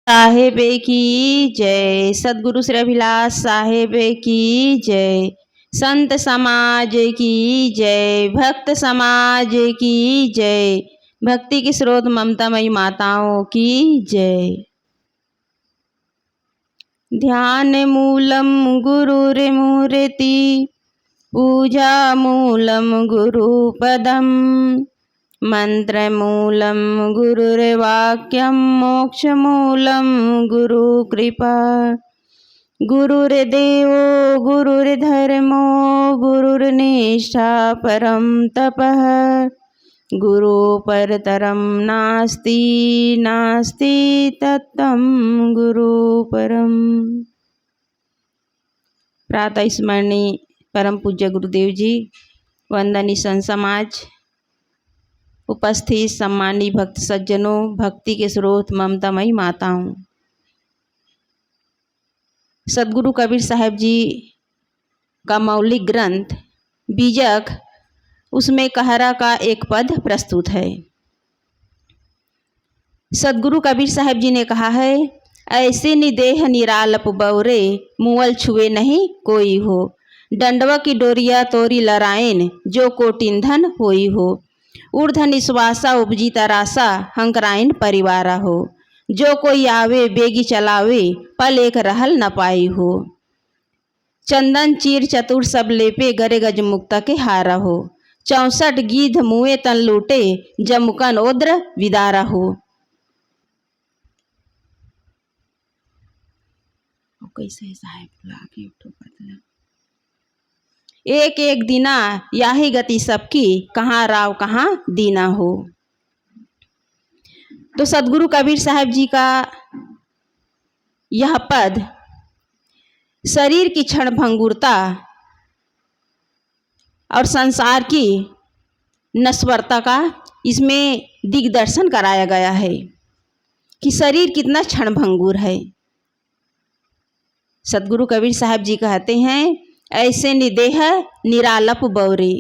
साहेब की जय। सद्गुरु श्री अभिलाष साहेब की जय। संत समाज की जय। भक्त समाज की जय। भक्ति की स्रोत ममतामयी माताओं की जय। ध्यान मूलम गुरुर्मूर्ति पूजा मूलम गुरुपदम मंत्रमूलं गुरुर्वाक्यं मोक्षमूलं गुरुकृपा। गुरुर्देवो गुरुर्धर्मो गुरुर्निष्ठा परं तपः। गुरु परतरं नास्ति नास्ति तत्त्वं गुरु परम। प्रातः स्मरणीय परम पूज्य गुरुदेव जी, वंदनीय संत समाज, उपस्थित सम्मानी भक्त सज्जनों, भक्ति के स्रोत ममतामयी माताओं, सदगुरु कबीर साहब जी का मौलिक ग्रंथ बीजक, उसमें कहरा का एक पद प्रस्तुत है। सदगुरु कबीर साहब जी ने कहा है, ऐसे निदेह निरालप बौरे मुअल छुए नहीं कोई हो। डंडवा की डोरिया तोरी लरायन जो कोटिंधन होई हो। ऊर्ध निश्वासा उपजी तरासा हंकराइन परिवारा हो। जो कोई आवे बेगी चलावे पल एक रहल न पाई हो। चंदन चीर चतुर सब लेपे गरे गज मुक्ता के हारा हो। 64 गीध मुए तन लूटे जमुकन ओद्र विदारा हो। कैसे साहेब एक एक दिना याही गति सबकी, कहाँ राव कहाँ दीना हो। तो सदगुरु कबीर साहब जी का यह पद शरीर की क्षण भंगुरता और संसार की नश्वरता का इसमें दिग्दर्शन कराया गया है कि शरीर कितना क्षण भंगुर है। सदगुरु कबीर साहब जी कहते हैं, ऐसे निदेह निरालप बौरे।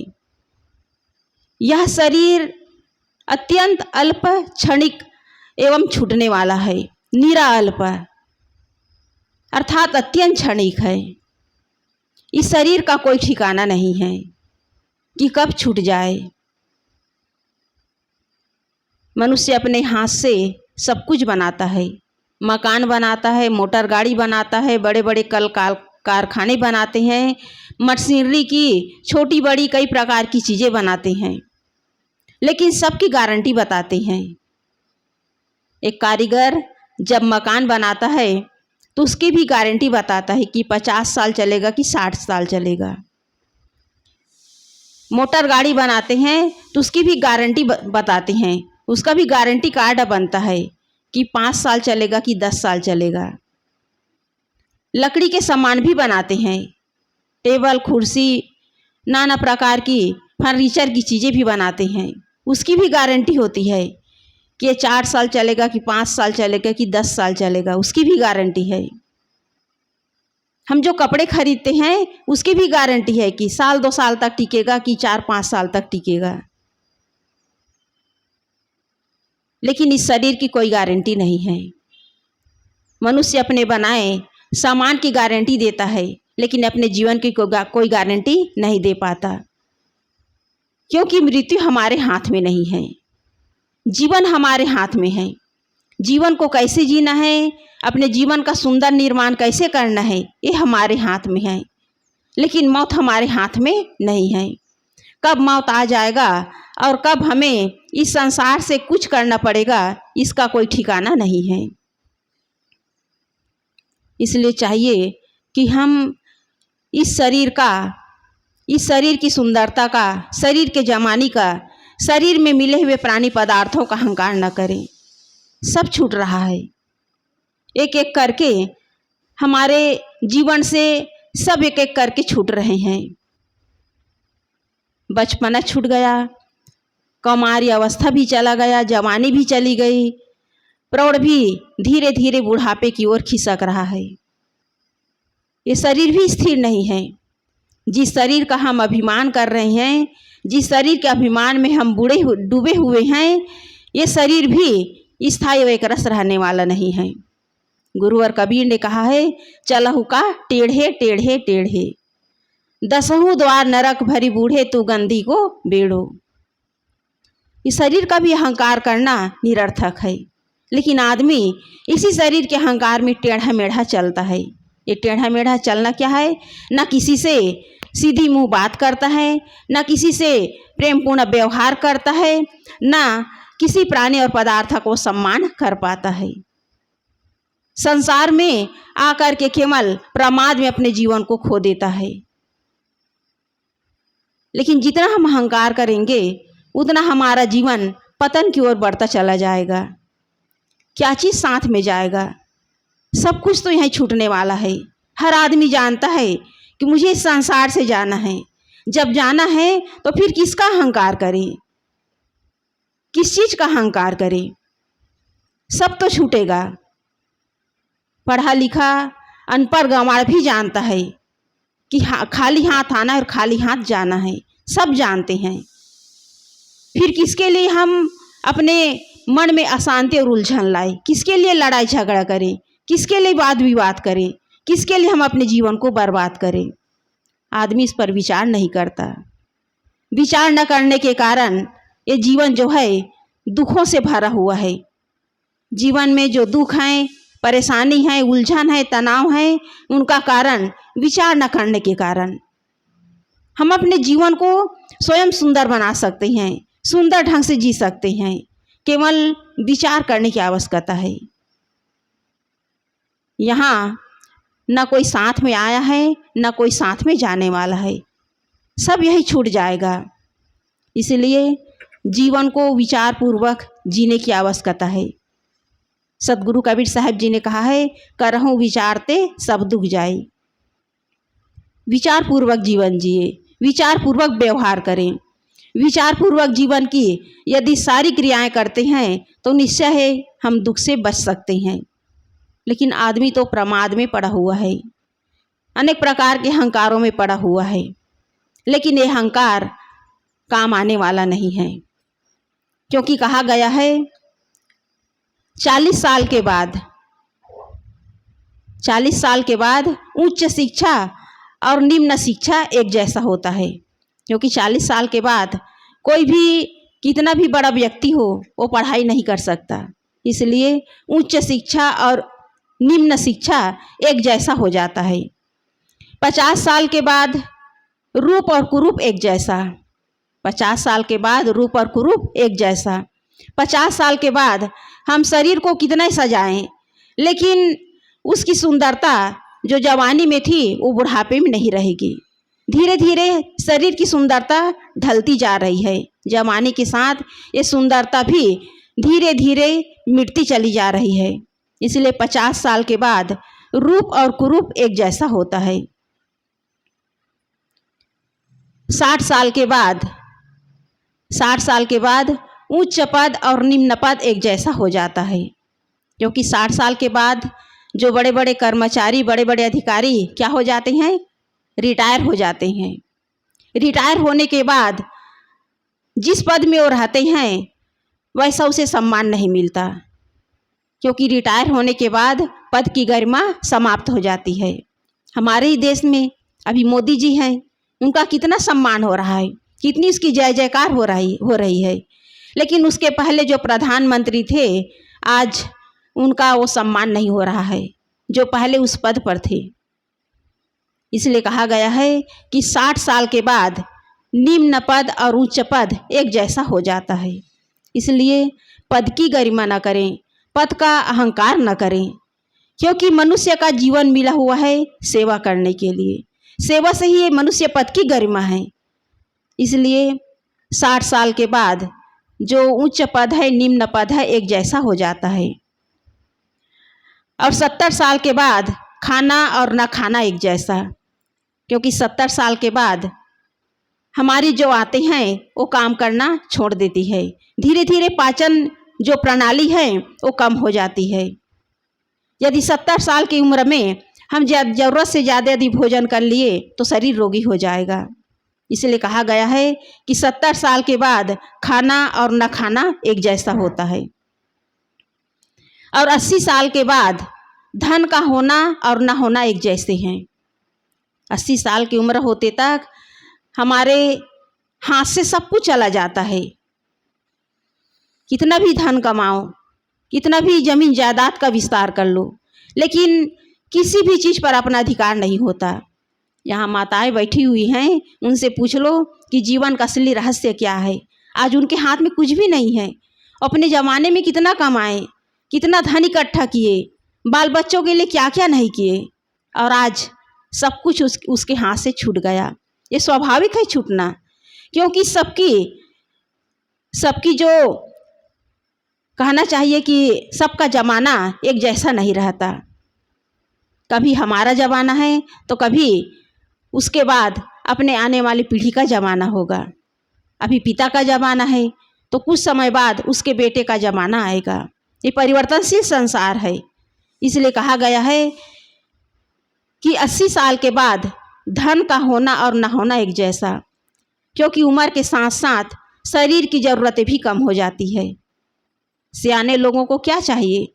यह शरीर अत्यंत अल्प क्षणिक एवं छूटने वाला है। निराल्प अर्थात अत्यंत क्षणिक है। इस शरीर का कोई ठिकाना नहीं है कि कब छूट जाए। मनुष्य अपने हाथ से सब कुछ बनाता है, मकान बनाता है, मोटर गाड़ी बनाता है, बड़े बड़े कल कारखाने बनाते हैं, मशीनरी की छोटी बड़ी कई प्रकार की चीज़ें बनाते हैं, लेकिन सबकी गारंटी बताते हैं। एक कारीगर जब मकान बनाता है तो उसकी भी गारंटी बताता है कि 50 साल चलेगा कि 60 साल चलेगा। मोटर गाड़ी बनाते हैं तो उसकी भी गारंटी बताते हैं, उसका भी गारंटी कार्ड बनता है कि 5 साल चलेगा कि 10 साल चलेगा। लकड़ी के सामान भी बनाते हैं, टेबल कुर्सी नाना प्रकार की फर्नीचर की चीज़ें भी बनाते हैं, उसकी भी गारंटी होती है कि ये 4 साल चलेगा कि 5 साल चलेगा कि 10 साल चलेगा, उसकी भी गारंटी है। हम जो कपड़े खरीदते हैं उसकी भी गारंटी है कि साल 2 साल तक टिकेगा कि 4-5 साल तक टिकेगा। लेकिन इस शरीर की कोई गारंटी नहीं है। मनुष्य अपने बनाए सामान की गारंटी देता है, लेकिन अपने जीवन की कोई गारंटी नहीं दे पाता, क्योंकि मृत्यु हमारे हाथ में नहीं है, जीवन हमारे हाथ में है। जीवन को कैसे जीना है, अपने जीवन का सुंदर निर्माण कैसे करना है, ये हमारे हाथ में है, लेकिन मौत हमारे हाथ में नहीं है। कब मौत आ जाएगा और कब हमें इस संसार से कुछ करना पड़ेगा, इसका कोई ठिकाना नहीं है। इसलिए चाहिए कि हम इस शरीर की सुंदरता का, शरीर के जमाने का, शरीर में मिले हुए प्राणी पदार्थों का अहंकार न करें। सब छूट रहा है, एक एक करके हमारे जीवन से सब एक एक करके छूट रहे हैं। बचपना छूट गया, कौमारी अवस्था भी चला गया, जवानी भी चली गई, प्रौढ़ भी धीरे धीरे बुढ़ापे की ओर खिसक रहा है। ये शरीर भी स्थिर नहीं है। जिस शरीर का हम अभिमान कर रहे हैं, जिस शरीर के अभिमान में हम डूबे हुए हैं, ये शरीर भी स्थायी व एक रस रहने वाला नहीं है। गुरुवर कबीर ने कहा है, चलहु का टेढ़े टेढ़े टेढ़े, दसहु द्वार नरक भरी बूढ़े, तू गंदी को बेड़ो। इस शरीर का भी अहंकार करना निरर्थक है, लेकिन आदमी इसी शरीर के अहंकार में टेढ़ा मेढ़ा चलता है। ये टेढ़ा मेढ़ा चलना क्या है? ना किसी से सीधी मुंह बात करता है, ना किसी से प्रेमपूर्ण व्यवहार करता है, ना किसी प्राणी और पदार्थ को सम्मान कर पाता है। संसार में आकर के केवल प्रमाद में अपने जीवन को खो देता है। लेकिन जितना हम अहंकार करेंगे उतना हमारा जीवन पतन की ओर बढ़ता चला जाएगा। क्या चीज़ साथ में जाएगा? सब कुछ तो यहीं छूटने वाला है। हर आदमी जानता है कि मुझे इस संसार से जाना है। जब जाना है तो फिर किसका अहंकार करें? किस चीज़ का अहंकार करें? सब तो छूटेगा। पढ़ा लिखा अनपढ़ गंवार भी जानता है कि खाली हाथ आना है और खाली हाथ जाना है, सब जानते हैं। फिर किसके लिए हम अपने मन में अशांति और उलझन लाए? किसके लिए लड़ाई झगड़ा करें? किसके लिए वाद विवाद करें? किसके लिए हम अपने जीवन को बर्बाद करें? आदमी इस पर विचार नहीं करता। विचार न करने के कारण ये जीवन जो है दुखों से भरा हुआ है। जीवन में जो दुख हैं, परेशानी है, उलझन है, तनाव है, उनका कारण विचार न करने के कारण। हम अपने जीवन को स्वयं सुंदर बना सकते हैं, सुंदर ढंग से जी सकते हैं, केवल विचार करने की आवश्यकता है। यहाँ न कोई साथ में आया है, न कोई साथ में जाने वाला है, सब यही छूट जाएगा। इसलिए जीवन को विचार पूर्वक जीने की आवश्यकता है। सतगुरु कबीर साहब जी ने कहा है, करहूँ विचारते सब दुख जाए। विचार पूर्वक जीवन जिए, विचार पूर्वक व्यवहार करें। विचार पूर्वक जीवन की यदि सारी क्रियाएं करते हैं तो निश्चय है हम दुख से बच सकते हैं। लेकिन आदमी तो प्रमाद में पड़ा हुआ है, अनेक प्रकार के अहंकारों में पड़ा हुआ है, लेकिन ये अहंकार काम आने वाला नहीं है। क्योंकि कहा गया है 40 साल के बाद उच्च शिक्षा और निम्न शिक्षा एक जैसा होता है। क्योंकि 40 साल के बाद कोई भी कितना भी बड़ा व्यक्ति हो वो पढ़ाई नहीं कर सकता, इसलिए उच्च शिक्षा और निम्न शिक्षा एक जैसा हो जाता है। 50 साल के बाद रूप और कुरूप एक जैसा, 50 साल के बाद रूप और कुरूप एक जैसा। 50 साल के बाद हम शरीर को कितना सजाएं, लेकिन उसकी सुंदरता जो जवानी में थी वो बुढ़ापे में नहीं रहेगी। धीरे धीरे शरीर की सुंदरता ढलती जा रही है। जवानी के साथ ये सुंदरता भी धीरे धीरे मिटती चली जा रही है। इसलिए 50 साल के बाद रूप और कुरूप एक जैसा होता है। 60 साल के बाद उच्च पद और निम्न पद एक जैसा हो जाता है। क्योंकि 60 साल के बाद जो बड़े बड़े कर्मचारी, बड़े बड़े अधिकारी क्या हो जाते हैं? रिटायर हो जाते हैं। रिटायर होने के बाद जिस पद में वो रहते हैं वैसा उसे सम्मान नहीं मिलता। क्योंकि रिटायर होने के बाद पद की गरिमा समाप्त हो जाती है। हमारे ही देश में अभी मोदी जी हैं, उनका कितना सम्मान हो रहा है, कितनी उसकी जय जयकार हो रही है। लेकिन उसके पहले जो प्रधानमंत्री थे आज उनका वो सम्मान नहीं हो रहा है जो पहले उस पद पर थे। इसलिए कहा गया है कि 60 साल के बाद निम्न पद और उच्च पद एक जैसा हो जाता है। इसलिए पद की गरिमा न करें, पद का अहंकार न करें, क्योंकि मनुष्य का जीवन मिला हुआ है सेवा करने के लिए। सेवा से ही ये मनुष्य पद की गरिमा है। इसलिए 60 साल के बाद जो उच्च पद है, निम्न पद है, एक जैसा हो जाता है। और 70 साल के बाद खाना और न खाना एक जैसा। क्योंकि 70 साल के बाद हमारी जो आते हैं वो काम करना छोड़ देती है। धीरे धीरे पाचन जो प्रणाली है वो कम हो जाती है। यदि 70 साल की उम्र में हम ज़रूरत से ज़्यादा यदि भोजन कर लिए तो शरीर रोगी हो जाएगा। इसलिए कहा गया है कि 70 साल के बाद खाना और न खाना एक जैसा होता है। और 80 साल के बाद धन का होना और न होना एक जैसे हैं। 80 साल की उम्र होते तक हमारे हाथ से सब कुछ चला जाता है। कितना भी धन कमाओ, कितना भी जमीन जायदाद का विस्तार कर लो, लेकिन किसी भी चीज़ पर अपना अधिकार नहीं होता। यहाँ माताएं बैठी हुई हैं, उनसे पूछ लो कि जीवन का असली रहस्य क्या है। आज उनके हाथ में कुछ भी नहीं है। अपने ज़माने में कितना कमाए, कितना धन इकट्ठा किए, बाल बच्चों के लिए क्या क्या नहीं किए, और आज सब कुछ उसके हाथ से छूट गया। ये स्वाभाविक है छूटना, क्योंकि सबकी जो कहना चाहिए कि सबका ज़माना एक जैसा नहीं रहता। कभी हमारा ज़माना है तो कभी उसके बाद अपने आने वाली पीढ़ी का ज़माना होगा। अभी पिता का ज़माना है तो कुछ समय बाद उसके बेटे का ज़माना आएगा। ये परिवर्तनशील संसार है। इसलिए कहा गया है कि 80 साल के बाद धन का होना और न होना एक जैसा, क्योंकि उम्र के साथ साथ शरीर की ज़रूरतें भी कम हो जाती है। सियाने लोगों को क्या चाहिए?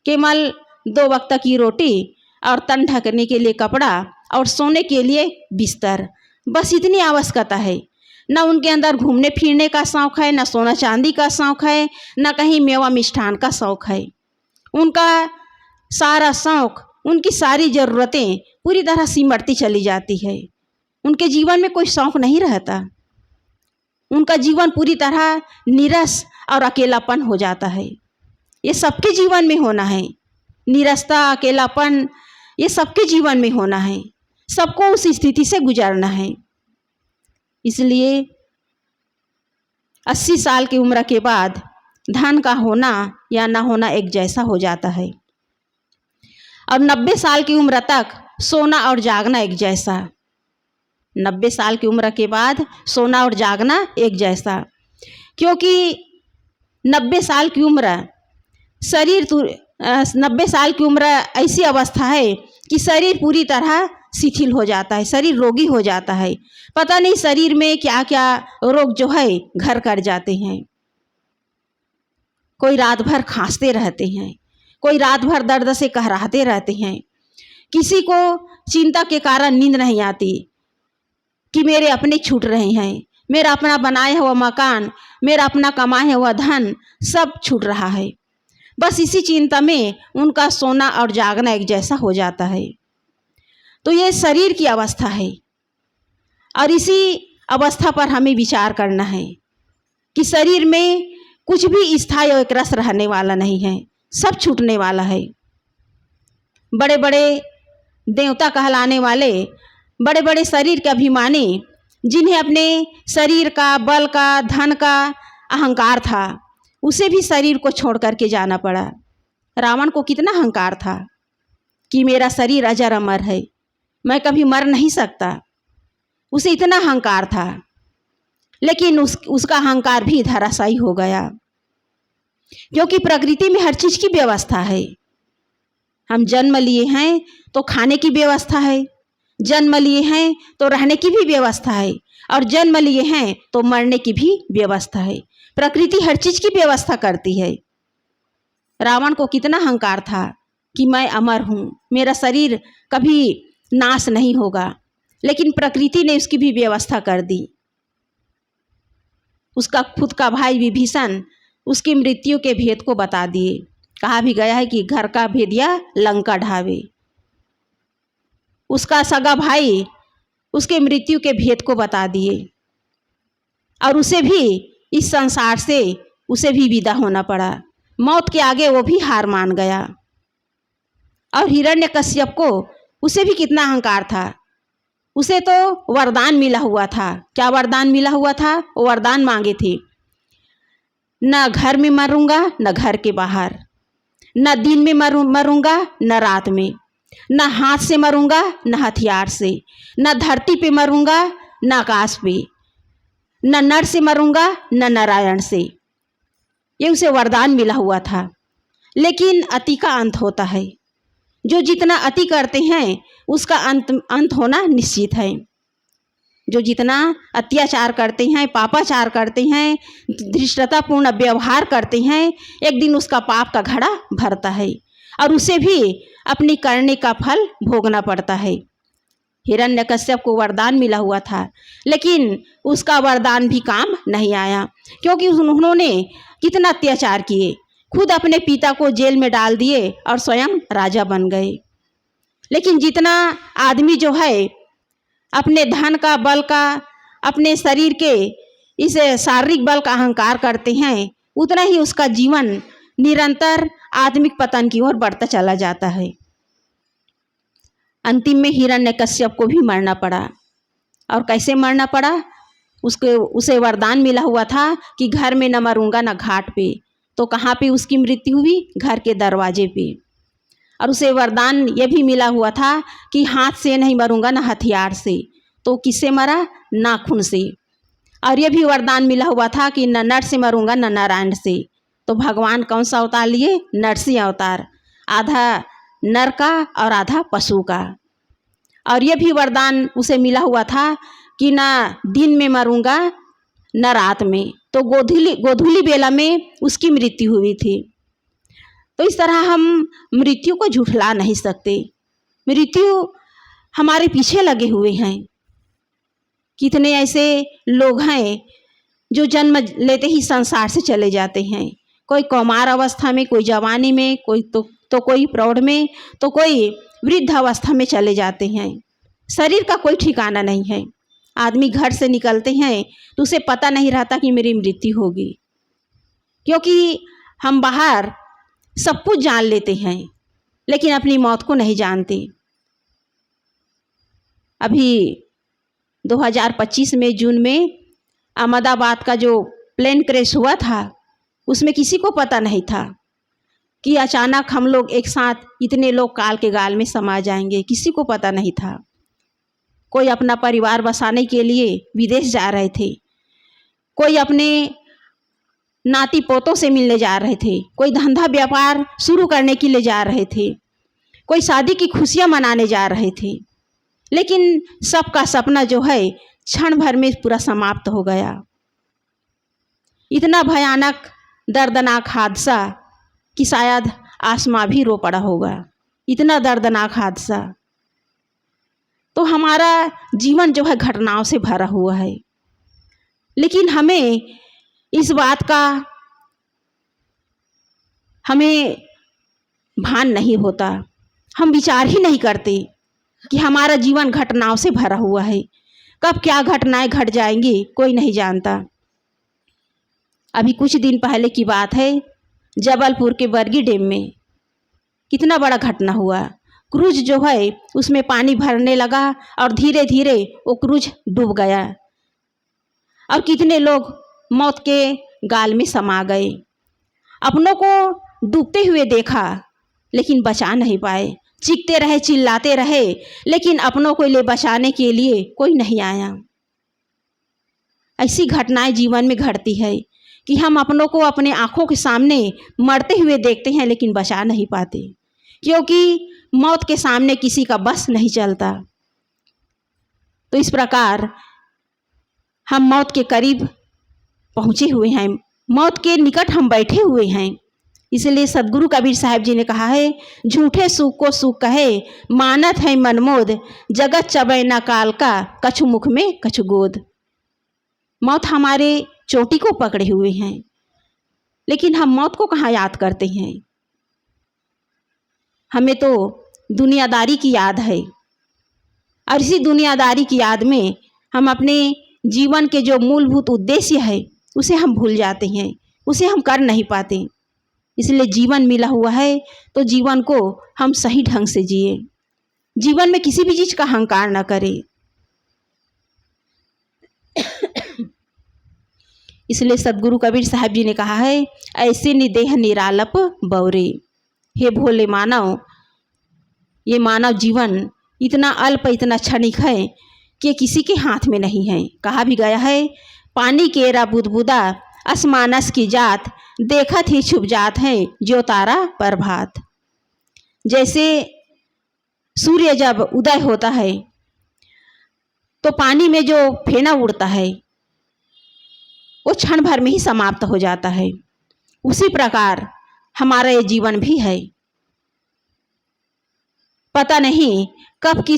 केवल 2 वक्त की रोटी और तन ढकने के लिए कपड़ा और सोने के लिए बिस्तर, बस इतनी आवश्यकता है। न उनके अंदर घूमने फिरने का शौक़ है, न सोना चांदी का शौक़ है, न कहीं मेवा मिष्ठान का शौक़ है। उनका सारा शौक़, उनकी सारी ज़रूरतें पूरी तरह सिमटती चली जाती है। उनके जीवन में कोई शौक़ नहीं रहता। उनका जीवन पूरी तरह नीरस और अकेलापन हो जाता है। ये सबके जीवन में होना है। नीरसता, अकेलापन, ये सबके जीवन में होना है। सबको उस स्थिति से गुजरना है। इसलिए 80 साल की उम्र के बाद धन का होना या ना होना एक जैसा हो जाता है, और 90 साल की उम्र तक सोना और जागना एक जैसा। 90 साल की उम्र के बाद सोना और जागना एक जैसा, क्योंकि 90 साल की उम्र 90 साल की उम्र ऐसी अवस्था है कि शरीर पूरी तरह शिथिल हो जाता है, शरीर रोगी हो जाता है। पता नहीं शरीर में क्या क्या रोग जो है घर कर जाते हैं। कोई रात भर खांसते रहते हैं, कोई रात भर दर्द से कहराते रहते हैं। किसी को चिंता के कारण नींद नहीं आती कि मेरे अपने छूट रहे हैं, मेरा अपना बनाया हुआ मकान, मेरा अपना कमाया हुआ धन सब छूट रहा है। बस इसी चिंता में उनका सोना और जागना एक जैसा हो जाता है। तो ये शरीर की अवस्था है, और इसी अवस्था पर हमें विचार करना है कि शरीर में कुछ भी स्थायी और एक रस रहने वाला नहीं है, सब छूटने वाला है। बड़े बड़े देवता कहलाने वाले, बड़े बड़े शरीर के अभिमानी, जिन्हें अपने शरीर का, बल का, धन का अहंकार था, उसे भी शरीर को छोड़ करके जाना पड़ा। रावण को कितना अहंकार था कि मेरा शरीर अजर अमर है, मैं कभी मर नहीं सकता। उसे इतना अहंकार था, लेकिन उसका अहंकार भी धराशायी हो गया, क्योंकि प्रकृति में हर चीज़ की व्यवस्था है। हम जन्म लिए हैं तो खाने की व्यवस्था है, जन्म लिए हैं तो रहने की भी व्यवस्था है, और जन्म लिए हैं तो मरने की भी व्यवस्था है। प्रकृति हर चीज़ की व्यवस्था करती है। रावण को कितना अहंकार था कि मैं अमर हूँ, मेरा शरीर कभी नाश नहीं होगा, लेकिन प्रकृति ने उसकी भी व्यवस्था कर दी। उसका खुद का भाई विभीषण उसकी मृत्यु के भेद को बता दिए। कहा भी गया है कि घर का भेदिया लंका ढावे। उसका सगा भाई उसके मृत्यु के भेद को बता दिए, और उसे भी इस संसार से उसे भी विदा होना पड़ा। मौत के आगे वो भी हार मान गया। और हिरण्यकश्यप को, उसे भी कितना अहंकार था। उसे तो वरदान मिला हुआ था। क्या वरदान मिला हुआ था? वो वरदान मांगे थे, न घर में मरूंगा न घर के बाहर, न दिन में मरूंगा न रात में, न हाथ से मरूंगा न हथियार से, न धरती पे मरूंगा न आकाश पे, न नर से मरूंगा न नारायण से। ये उसे वरदान मिला हुआ था। लेकिन अति का अंत होता है। जो जितना अति करते हैं उसका अंत होना निश्चित है। जो जितना अत्याचार करते हैं, पापाचार करते हैं, धृष्टतापूर्ण व्यवहार करते हैं, एक दिन उसका पाप का घड़ा भरता है, और उसे भी अपनी करने का फल भोगना पड़ता है। हिरण्यकश्यप को वरदान मिला हुआ था, लेकिन उसका वरदान भी काम नहीं आया, क्योंकि उन्होंने कितना अत्याचार किए। खुद अपने पिता को जेल में डाल दिए और स्वयं राजा बन गए। लेकिन जितना आदमी जो है अपने धन का, बल का, अपने शरीर के इस शारीरिक बल का अहंकार करते हैं, उतना ही उसका जीवन निरंतर आत्मिक पतन की ओर बढ़ता चला जाता है। अंतिम में हिरण्यकश्यप को भी मरना पड़ा। और कैसे मरना पड़ा? उसे वरदान मिला हुआ था कि घर में न मरूंगा न घाट पे। तो कहाँ पे उसकी मृत्यु हुई? घर के दरवाजे पे। और उसे वरदान ये भी मिला हुआ था कि हाथ से नहीं मरूंगा न हथियार से। तो किससे मरा? नाखून से। और ये भी वरदान मिला हुआ था कि न नर से मरूंगा न नारायण से। तो भगवान कौन सा अवतार लिए? नरसिंह अवतार, आधा नर का और आधा पशु का। और ये भी वरदान उसे मिला हुआ था कि ना दिन में मरूंगा न रात में। तो गोधूली बेला में उसकी मृत्यु हुई थी। तो इस तरह हम मृत्यु को झुठला नहीं सकते। मृत्यु हमारे पीछे लगे हुए हैं। कितने ऐसे लोग हैं जो जन्म लेते ही संसार से चले जाते हैं। कोई कौमार अवस्था में, कोई जवानी में, कोई तो कोई प्रौढ़ में, तो कोई वृद्ध अवस्था में चले जाते हैं। शरीर का कोई ठिकाना नहीं है। आदमी घर से निकलते हैं तो उसे पता नहीं रहता कि मेरी मृत्यु होगी, क्योंकि हम बाहर सब कुछ जान लेते हैं लेकिन अपनी मौत को नहीं जानते। अभी 2025 में जून में अहमदाबाद का जो प्लेन क्रैश हुआ था, उसमें किसी को पता नहीं था कि अचानक हम लोग एक साथ इतने लोग काल के गाल में समा जाएंगे। किसी को पता नहीं था। कोई अपना परिवार बसाने के लिए विदेश जा रहे थे, कोई अपने नाती पोतों से मिलने जा रहे थे, कोई धंधा व्यापार शुरू करने के लिए जा रहे थे, कोई शादी की खुशियां मनाने जा रहे थे। लेकिन सबका सपना जो है क्षण भर में पूरा समाप्त हो गया। इतना भयानक दर्दनाक हादसा कि शायद आसमां भी रो पड़ा होगा। इतना दर्दनाक हादसा। तो हमारा जीवन जो है घटनाओं से भरा हुआ है, लेकिन हमें इस बात का हमें भान नहीं होता। हम विचार ही नहीं करते कि हमारा जीवन घटनाओं से भरा हुआ है। कब क्या घटनाएं घट जाएंगी कोई नहीं जानता। अभी कुछ दिन पहले की बात है, जबलपुर के बरगी डैम में कितना बड़ा घटना हुआ। क्रूज जो है उसमें पानी भरने लगा और धीरे धीरे वो क्रूज डूब गया और कितने लोग मौत के गाल में समा गए। अपनों को डूबते हुए देखा लेकिन बचा नहीं पाए। चीखते रहे, चिल्लाते रहे, लेकिन अपनों को ले बचाने के लिए कोई नहीं आया। ऐसी घटनाएं जीवन में घटती है कि हम अपनों को अपने आँखों के सामने मरते हुए देखते हैं लेकिन बचा नहीं पाते, क्योंकि मौत के सामने किसी का बस नहीं चलता। तो इस प्रकार हम मौत के करीब पहुँचे हुए हैं, मौत के निकट हम बैठे हुए हैं। इसलिए सदगुरु कबीर साहब जी ने कहा है, झूठे सुख को सुख कहे, मानत है मनमोद, जगत चबै न काल का, कछु मुख में कछु गोद। मौत हमारे चोटी को पकड़े हुए हैं, लेकिन हम मौत को कहाँ याद करते हैं। हमें तो दुनियादारी की याद है, और इसी दुनियादारी की याद में हम अपने जीवन के जो मूलभूत उद्देश्य है उसे हम भूल जाते हैं, उसे हम कर नहीं पाते। इसलिए जीवन मिला हुआ है तो जीवन को हम सही ढंग से जिए। जीवन में किसी भी चीज़ का अहंकार न करें। इसलिए सदगुरु कबीर साहब जी ने कहा है, ऐसे निदेह निरालप बौरे। हे भोले मानव, ये मानव जीवन इतना अल्प, इतना क्षणिक है कि किसी के हाथ में नहीं है। कहा भी गया है, पानी केरा बुदबुदा, असमानस की जात, देखत ही छुप जात है जो तारा प्रभात। जैसे सूर्य जब उदय होता है तो पानी में जो फेना उड़ता है वो क्षण भर में ही समाप्त हो जाता है। उसी प्रकार हमारा ये जीवन भी है। पता नहीं कब किस